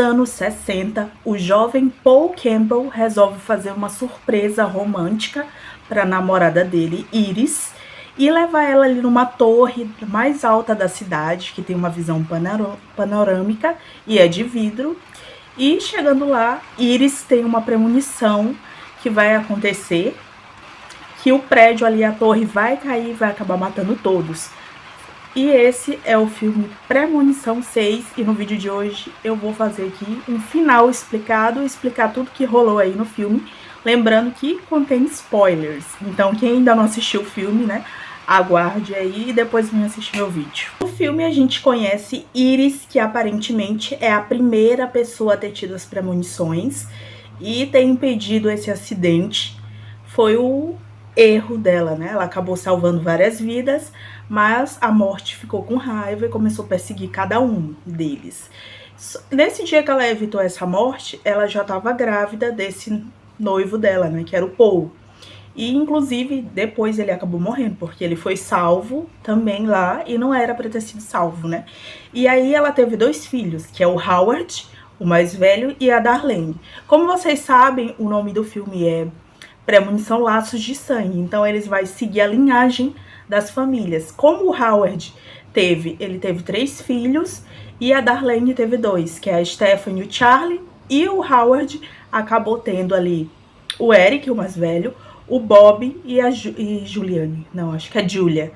anos 60, o jovem Paul Campbell resolve fazer uma surpresa romântica para a namorada dele, Iris, e levar ela ali numa torre mais alta da cidade, que tem uma visão panorâmica e é de vidro. E chegando lá, Iris tem uma premonição que vai acontecer, que o prédio ali, a torre, vai cair e vai acabar matando todos. E esse é o filme Premonição 6, e no vídeo de hoje eu vou fazer aqui um final explicado, explicar tudo que rolou aí no filme, lembrando que contém spoilers, então quem ainda não assistiu o filme, né, aguarde aí e depois venha assistir meu vídeo. No filme a gente conhece Iris, que aparentemente é a primeira pessoa a ter tido as premonições e ter impedido esse acidente. Foi o erro dela, né? Ela acabou salvando várias vidas, mas a morte ficou com raiva e começou a perseguir cada um deles. Nesse dia que ela evitou essa morte, ela já estava grávida desse noivo dela, né? Que era o Paul. E, inclusive, depois ele acabou morrendo, porque ele foi salvo também lá e não era para ter sido salvo, né? E aí ela teve 2 filhos, que é o Howard, o mais velho, e a Darlene. Como vocês sabem, o nome do filme é Premonição Laços de Sangue, então eles vão seguir a linhagem das famílias. Como o Howard ele teve 3 filhos e a Darlene teve 2, que é a Stephanie e o Charlie, e o Howard acabou tendo ali o Eric, o mais velho, o Bob e a Juliane, não, acho que é Julia,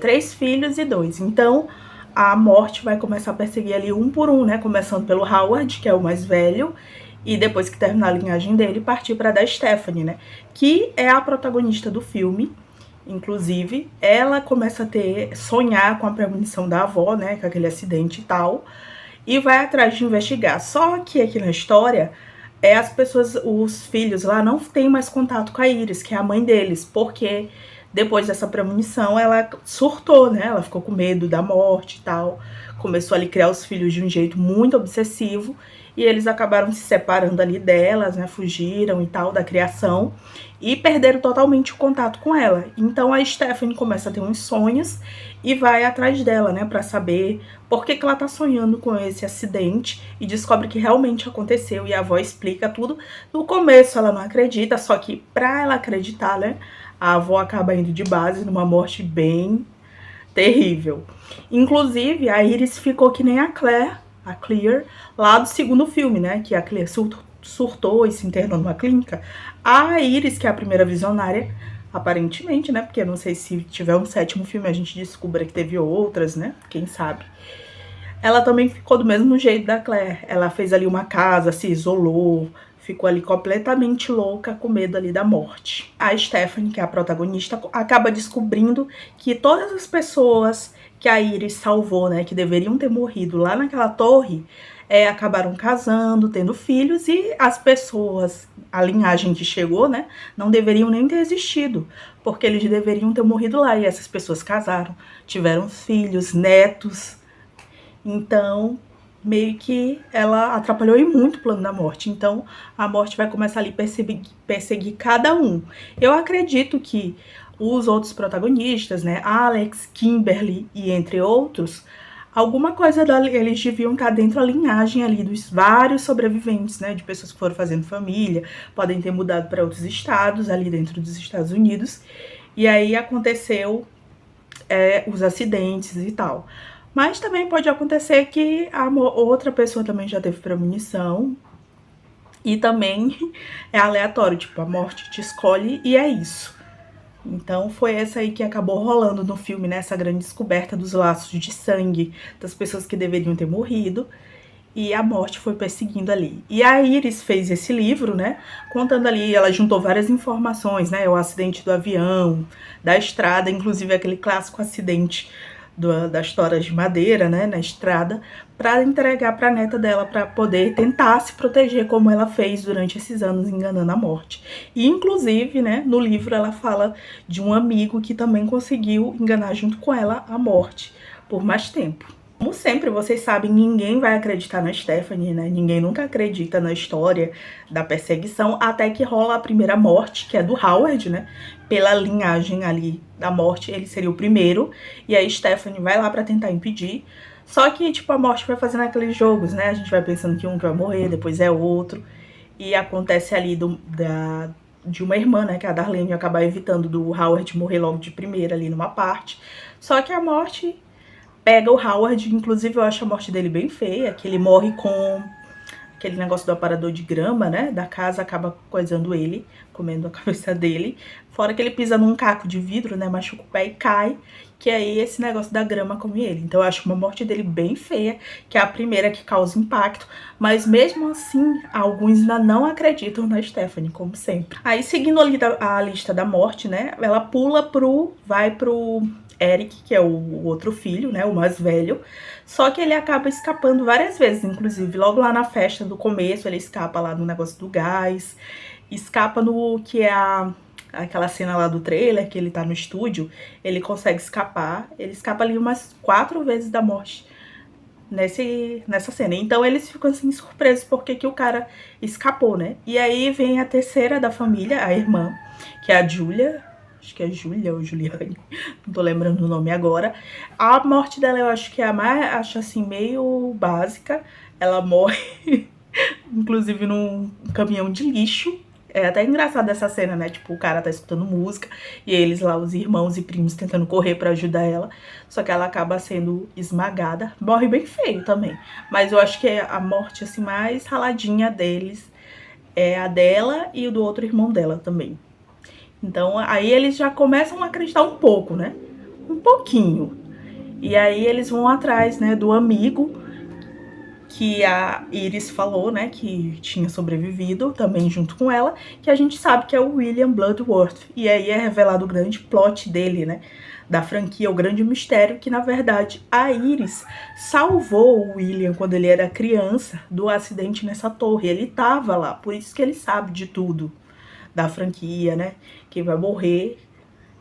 3 filhos e 2, então a morte vai começar a perseguir ali um por um, né, começando pelo Howard, que é o mais velho, e depois que terminar a linhagem dele, partir para da Stephanie, né? Que é a protagonista do filme. Inclusive, ela começa a sonhar com a premonição da avó, né? Com aquele acidente e tal. E vai atrás de investigar. Só que aqui na história, as pessoas, os filhos lá não têm mais contato com a Iris, que é a mãe deles. Porque depois dessa premonição, ela surtou, né? Ela ficou com medo da morte e tal. Começou ali a criar os filhos de um jeito muito obsessivo. E eles acabaram se separando ali delas, né, fugiram e tal, da criação, e perderam totalmente o contato com ela. Então a Stephanie começa a ter uns sonhos e vai atrás dela, né, pra saber por que ela tá sonhando com esse acidente, e descobre que realmente aconteceu, e a avó explica tudo. No começo ela não acredita, só que pra ela acreditar, né, a avó acaba indo de base numa morte bem terrível. Inclusive, a Iris ficou que nem a Claire, lá do segundo filme, né? Que a Claire surtou e se internou numa clínica. A Iris, que é a primeira visionária, aparentemente, né? Porque eu não sei se tiver um 7º filme a gente descubra que teve outras, né? Quem sabe. Ela também ficou do mesmo jeito da Claire. Ela fez ali uma casa, se isolou, ficou ali completamente louca, com medo ali da morte. A Stephanie, que é a protagonista, acaba descobrindo que todas as pessoas que a Iris salvou, né, que deveriam ter morrido lá naquela torre, acabaram casando, tendo filhos, e as pessoas, a linhagem que chegou, né, não deveriam nem ter existido, porque eles deveriam ter morrido lá, e essas pessoas casaram, tiveram filhos, netos. Então, meio que ela atrapalhou muito o plano da morte. Então, a morte vai começar ali a perseguir cada um. Eu acredito que os outros protagonistas, né, Alex, Kimberly e entre outros, alguma coisa eles deviam estar dentro da linhagem ali dos vários sobreviventes, né, de pessoas que foram fazendo família, podem ter mudado para outros estados, ali dentro dos Estados Unidos, e aí aconteceu os acidentes e tal. Mas também pode acontecer que a outra pessoa também já teve premonição, e também é aleatório, tipo, a morte te escolhe e é isso. Então foi essa aí que acabou rolando no filme, né? Essa grande descoberta dos laços de sangue das pessoas que deveriam ter morrido, e a morte foi perseguindo ali. E a Iris fez esse livro, né? Contando ali, ela juntou várias informações, né? O acidente do avião, da estrada, inclusive aquele clássico acidente das toras de madeira, né, na estrada, para entregar para a neta dela, para poder tentar se proteger como ela fez durante esses anos, enganando a morte. E inclusive, né, no livro ela fala de um amigo que também conseguiu enganar junto com ela a morte por mais tempo. Como sempre, vocês sabem, ninguém vai acreditar na Stephanie, né? Ninguém nunca acredita na história da perseguição, até que rola a primeira morte, que é do Howard, né? Pela linhagem ali da morte, ele seria o primeiro, e a Stephanie vai lá pra tentar impedir. Só que, tipo, a morte vai fazendo aqueles jogos, né? A gente vai pensando que um vai morrer, depois é outro. E acontece ali de uma irmã, né? Que é a Darlene acabar evitando do Howard morrer logo de primeira ali numa parte. Só que a morte pega o Howard, inclusive eu acho a morte dele bem feia, que ele morre com aquele negócio do aparador de grama, né, da casa, acaba coisando ele, comendo a cabeça dele. Fora que ele pisa num caco de vidro, né, machuca o pé e cai, que aí esse negócio da grama come ele. Então eu acho uma morte dele bem feia, que é a primeira que causa impacto, mas mesmo assim, alguns ainda não acreditam na Stephanie, como sempre. Aí, seguindo ali a lista da morte, né, ela vai pro Eric, que é o outro filho, né, o mais velho, só que ele acaba escapando várias vezes, inclusive logo lá na festa do começo, ele escapa lá no negócio do gás, escapa no que é aquela cena lá do trailer, que ele tá no estúdio, ele consegue escapar, ele escapa ali umas 4 vezes da morte nessa cena. Então eles ficam assim surpresos porque que o cara escapou, né? E aí vem a terceira da família, a irmã, que é a Julia, acho que é Júlia ou Juliane, não tô lembrando o nome agora. A morte dela eu acho que é a mais, acho assim, meio básica. Ela morre, inclusive, num caminhão de lixo. É até engraçado essa cena, né? Tipo, o cara tá escutando música e eles lá, os irmãos e primos, tentando correr pra ajudar ela. Só que ela acaba sendo esmagada. Morre bem feio também. Mas eu acho que a morte, assim, mais raladinha deles é a dela e o do outro irmão dela também. Então, aí eles já começam a acreditar um pouco, né? Um pouquinho. E aí eles vão atrás, né, do amigo que a Iris falou, né, que tinha sobrevivido também junto com ela, que a gente sabe que é o William Bloodworth. E aí é revelado o grande plot dele, né, da franquia, o grande mistério, que na verdade a Iris salvou o William quando ele era criança do acidente nessa torre. Ele tava lá, por isso que ele sabe de tudo da franquia, né, quem vai morrer.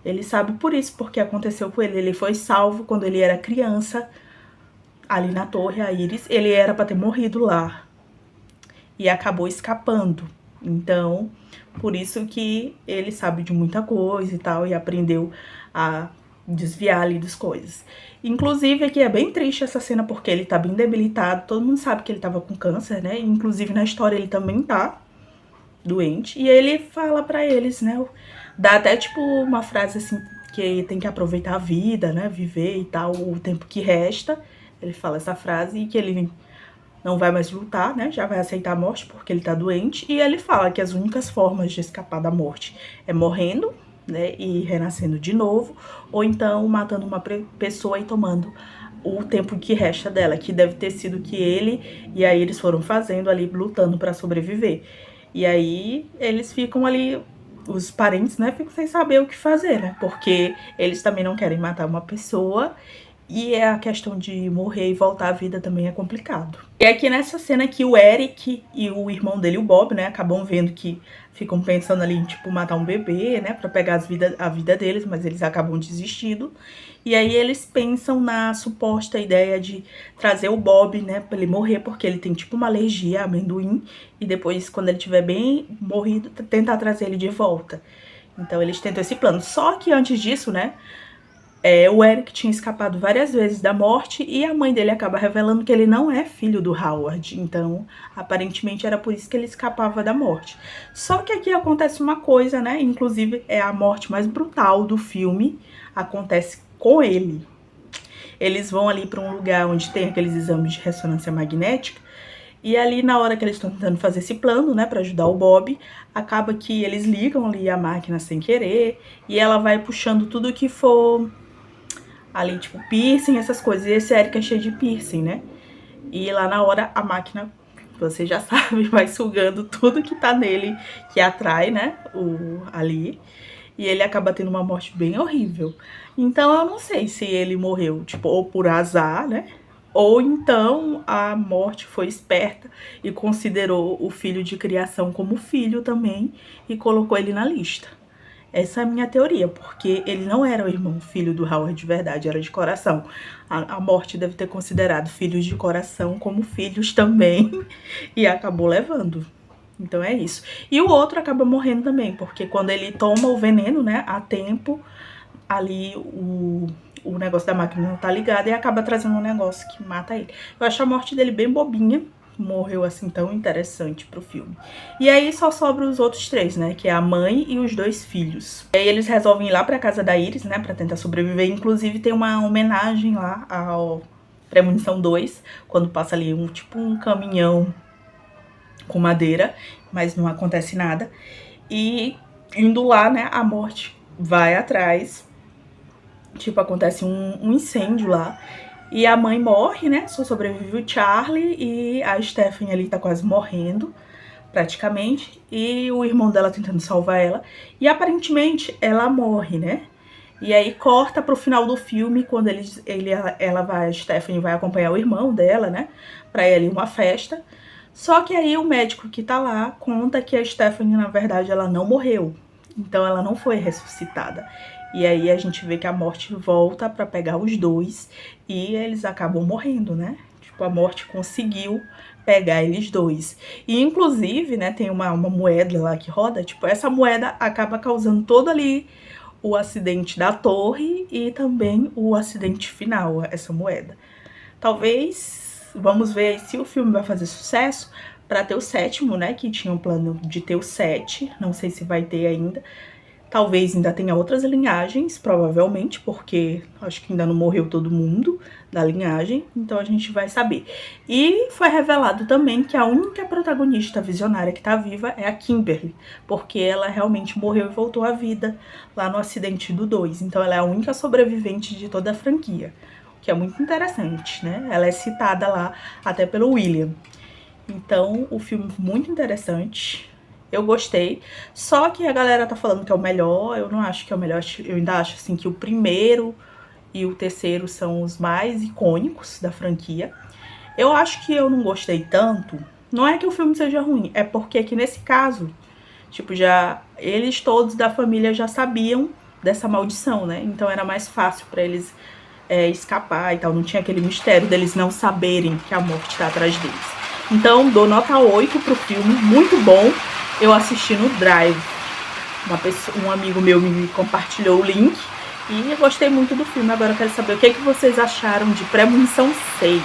Ele sabe por isso, porque aconteceu com ele. Ele foi salvo quando ele era criança, ali na torre, a Iris. Ele era pra ter morrido lá e acabou escapando. Então, por isso que ele sabe de muita coisa e tal, e aprendeu a desviar ali das coisas. Inclusive, aqui é bem triste essa cena, porque ele tá bem debilitado. Todo mundo sabe que ele tava com câncer, né? Inclusive, na história, ele também tá doente. E ele fala pra eles, né? Dá até, tipo, uma frase assim, que tem que aproveitar a vida, né? Viver e tal, o tempo que resta. Ele fala essa frase e que ele não vai mais lutar, né? Já vai aceitar a morte porque ele tá doente. E ele fala que as únicas formas de escapar da morte é morrendo, né? E renascendo de novo. Ou então matando uma pessoa e tomando o tempo que resta dela. Que deve ter sido que ele e aí eles foram fazendo ali, lutando pra sobreviver. E aí eles ficam ali, os parentes, né, ficam sem saber o que fazer, né? Porque eles também não querem matar uma pessoa e a questão de morrer e voltar à vida também é complicado. E aqui nessa cena que o Eric e o irmão dele, o Bob, né, acabam vendo que ficam pensando ali em, tipo, matar um bebê, né, pra pegar a vida deles, mas eles acabam desistindo. E aí eles pensam na suposta ideia de trazer o Bob, né, pra ele morrer, porque ele tem, tipo, uma alergia a amendoim, e depois, quando ele tiver bem morrido, tentar trazer ele de volta. Então eles tentam esse plano. Só que antes disso, né, o Eric tinha escapado várias vezes da morte e a mãe dele acaba revelando que ele não é filho do Howard. Então, aparentemente, era por isso que ele escapava da morte. Só que aqui acontece uma coisa, né? Inclusive, é a morte mais brutal do filme. Acontece com ele. Eles vão ali para um lugar onde tem aqueles exames de ressonância magnética. E ali, na hora que eles estão tentando fazer esse plano, né, para ajudar o Bob, acaba que eles ligam ali a máquina sem querer. E ela vai puxando tudo que for ali, tipo, piercing, essas coisas. E esse Eric é cheio de piercing, né? E lá na hora a máquina, você já sabe, vai sugando tudo que tá nele, que atrai, né? Ali. E ele acaba tendo uma morte bem horrível. Então eu não sei se ele morreu, tipo, ou por azar, né? Ou então a morte foi esperta e considerou o filho de criação como filho também e colocou ele na lista. Essa é a minha teoria, porque ele não era o irmão filho do Howard de verdade, era de coração. A morte deve ter considerado filhos de coração como filhos também e acabou levando. Então é isso. E o outro acaba morrendo também, porque quando ele toma o veneno, né, a tempo, ali o negócio da máquina não tá ligado e acaba trazendo um negócio que mata ele. Eu acho a morte dele bem bobinha, morreu assim tão interessante pro filme. E aí só sobra os outros 3, né, que é a mãe e os 2 filhos. E aí eles resolvem ir lá pra casa da Iris, né, pra tentar sobreviver. Inclusive tem uma homenagem lá ao Premonição 2, quando passa ali um caminhão com madeira, mas não acontece nada. E indo lá, né, a morte vai atrás, tipo, acontece um incêndio lá, e a mãe morre, né, só sobrevive o Charlie, e a Stephanie ali tá quase morrendo, praticamente, e o irmão dela tentando salvar ela, e aparentemente ela morre, né, e aí corta pro final do filme, quando a Stephanie vai acompanhar o irmão dela, né, pra ir ali uma festa. Só que aí o médico que tá lá conta que a Stephanie, na verdade, ela não morreu. Então ela não foi ressuscitada. E aí a gente vê que a morte volta pra pegar os 2 e eles acabam morrendo, né? Tipo, a morte conseguiu pegar eles 2. E inclusive, né, tem uma moeda lá que roda, tipo, essa moeda acaba causando todo ali o acidente da torre e também o acidente final, essa moeda. Talvez, vamos ver se o filme vai fazer sucesso para ter o 7º, né, que tinha um plano de ter o 7, não sei se vai ter ainda. Talvez ainda tenha outras linhagens, provavelmente, porque acho que ainda não morreu todo mundo da linhagem, então a gente vai saber. E foi revelado também que a única protagonista visionária que tá viva é a Kimberly, porque ela realmente morreu e voltou à vida lá no acidente do 2. Então ela é a única sobrevivente de toda a franquia, o que é muito interessante, né? Ela é citada lá até pelo William. Então, o filme muito interessante. Eu gostei, só que a galera tá falando que é o melhor, eu não acho que é o melhor, eu ainda acho assim que o primeiro e o terceiro são os mais icônicos da franquia. Eu acho que eu não gostei tanto, não é que o filme seja ruim, é porque aqui nesse caso, tipo, já eles todos da família já sabiam dessa maldição, né? Então era mais fácil pra eles escapar e tal, não tinha aquele mistério deles não saberem que a morte tá atrás deles. Então, dou nota 8 pro filme, muito bom. Eu assisti no Drive. Um amigo meu me compartilhou o link e eu gostei muito do filme. Agora eu quero saber o que vocês acharam de Premonição 6.